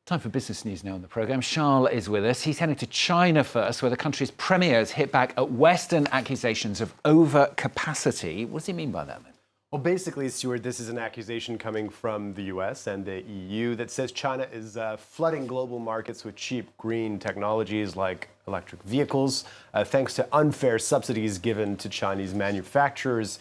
Time for business news now on the programme. Charles is with us. He's heading to China first, where the country's premiers hit back at Western accusations of overcapacity. What does he mean by that, then? Well, basically, Stuart, this is an accusation coming from the US and the EU that says China is flooding global markets with cheap green technologies like electric vehicles, thanks to unfair subsidies given to Chinese manufacturers.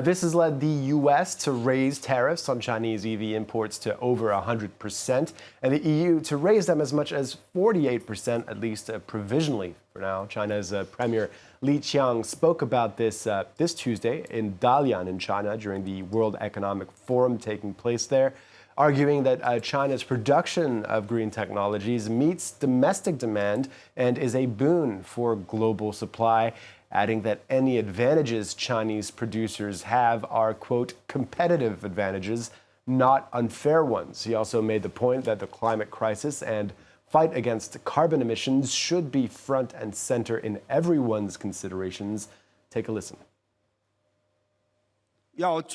This has led the US to raise tariffs on Chinese EV imports to over 100%, and the EU to raise them as much as 48%, at least provisionally for now. China's Premier Li Qiang spoke about this this Tuesday in Dalian in China during the World Economic Forum taking place there, arguing that China's production of green technologies meets domestic demand and is a boon for global supply, adding that any advantages Chinese producers have are, quote, competitive advantages, not unfair ones. He also made the point that the climate crisis and fight against carbon emissions should be front and center in everyone's considerations. Take a listen.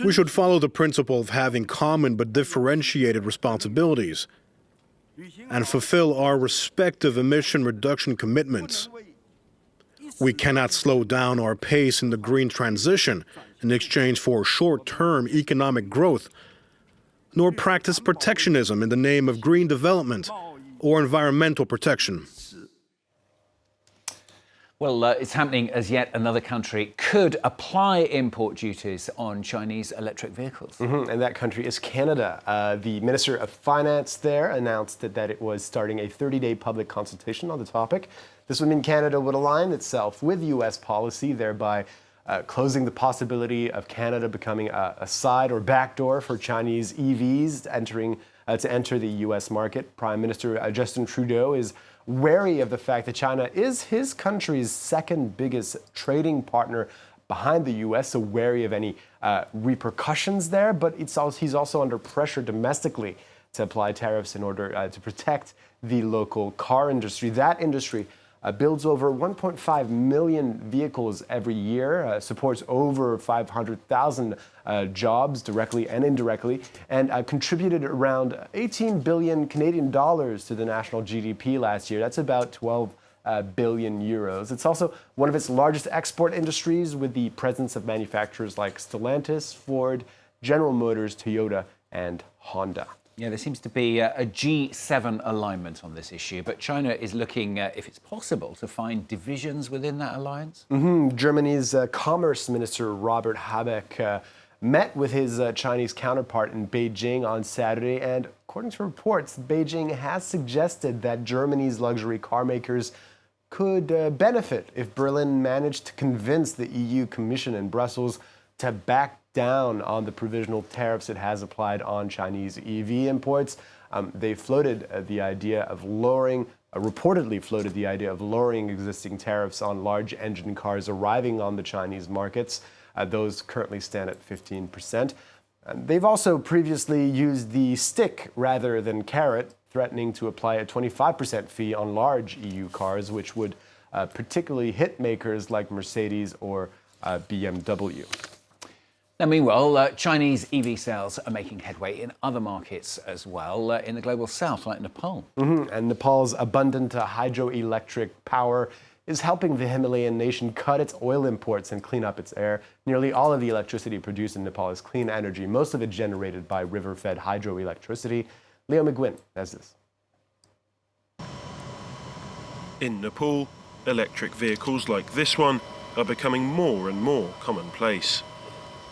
We should follow the principle of having common but differentiated responsibilities and fulfill our respective emission reduction commitments. We cannot slow down our pace in the green transition in exchange for short-term economic growth, nor practice protectionism in the name of green development or environmental protection. Well, it's happening as yet another country could apply import duties on Chinese electric vehicles. And that country is Canada. The Minister of Finance there announced that it was starting a 30-day public consultation on the topic. This would mean Canada would align itself with U.S. policy, thereby closing the possibility of Canada becoming a side or backdoor for Chinese EVs to enter the U.S. market. Prime Minister Justin Trudeau is wary of the fact that China is his country's second biggest trading partner behind the U.S., so wary of any repercussions there. But he's also under pressure domestically to apply tariffs in order to protect the local car industry. That industry builds over 1.5 million vehicles every year, supports over 500,000 jobs directly and indirectly, and contributed around 18 billion Canadian dollars to the national GDP last year. That's about 12 billion euros. It's also one of its largest export industries, with the presence of manufacturers like Stellantis, Ford, General Motors, Toyota, and Honda. Yeah, there seems to be a G7 alignment on this issue, but China is looking, if it's possible, to find divisions within that alliance. Germany's Commerce Minister Robert Habeck met with his Chinese counterpart in Beijing on Saturday, and according to reports, Beijing has suggested that Germany's luxury car makers could benefit if Berlin managed to convince the EU Commission in Brussels to back down on the provisional tariffs it has applied on Chinese EV imports. They floated the idea of reportedly floated the idea of lowering existing tariffs on large engine cars arriving on the Chinese markets. Those currently stand at 15%. They've also previously used the stick rather than carrot, threatening to apply a 25% fee on large EU cars, which would particularly hit makers like Mercedes or BMW. Now, meanwhile, Chinese EV sales are making headway in other markets as well, in the global south, like Nepal. And Nepal's abundant hydroelectric power is helping the Himalayan nation cut its oil imports and clean up its air. Nearly all of the electricity produced in Nepal is clean energy, most of it generated by river-fed hydroelectricity. Leo McGuinn has this. In Nepal, electric vehicles like this one are becoming more and more commonplace.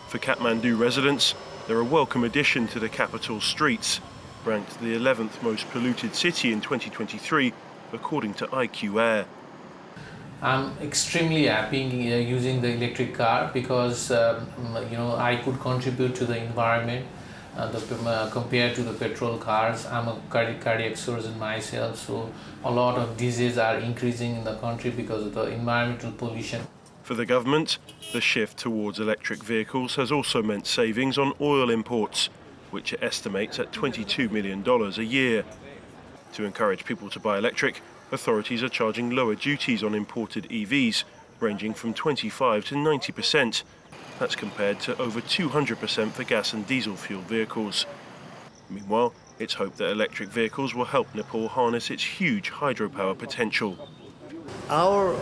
For Kathmandu residents, they're a welcome addition to the capital's streets, ranked the 11th most polluted city in 2023, according to IQ Air. I'm extremely happy using the electric car because I could contribute to the environment compared to the petrol cars. I'm a cardiac surgeon myself, so a lot of diseases are increasing in the country because of the environmental pollution. For the government, the shift towards electric vehicles has also meant savings on oil imports, which it estimates at $22 million a year. To encourage people to buy electric, authorities are charging lower duties on imported EVs, ranging from 25% to 90%. That's compared to over 200% for gas and diesel fuel vehicles. Meanwhile, It's hoped that electric vehicles will help Nepal harness its huge hydropower potential. Our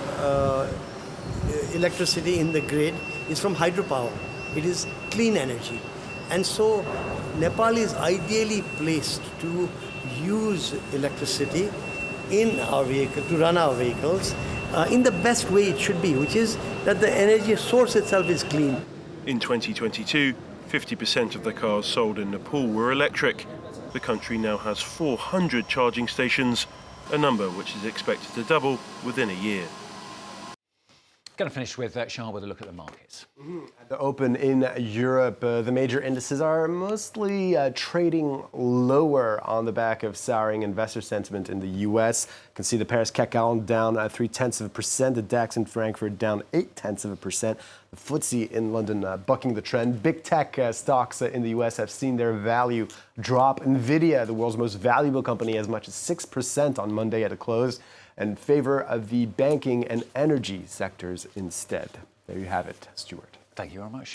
electricity in the grid is from hydropower. It is clean energy. And so Nepal is ideally placed to use electricity in our vehicle, to run our vehicles in the best way it should be, which is that the energy source itself is clean. In 2022, 50% of the cars sold in Nepal were electric. The country now has 400 charging stations, a number which is expected to double within a year. Going to finish with Charles with a look at the markets. At the open in Europe, the major indices are mostly trading lower on the back of souring investor sentiment in the U.S. You can see the Paris CAC 40 down 0.3%, the DAX in Frankfurt down 0.8%, the FTSE in London bucking the trend. Big tech stocks in the U.S. have seen their value drop. Nvidia, the world's most valuable company, as much as 6% on Monday at a close, in favor of the banking and energy sectors instead. There you have it, Stuart. Thank you very much, Charles.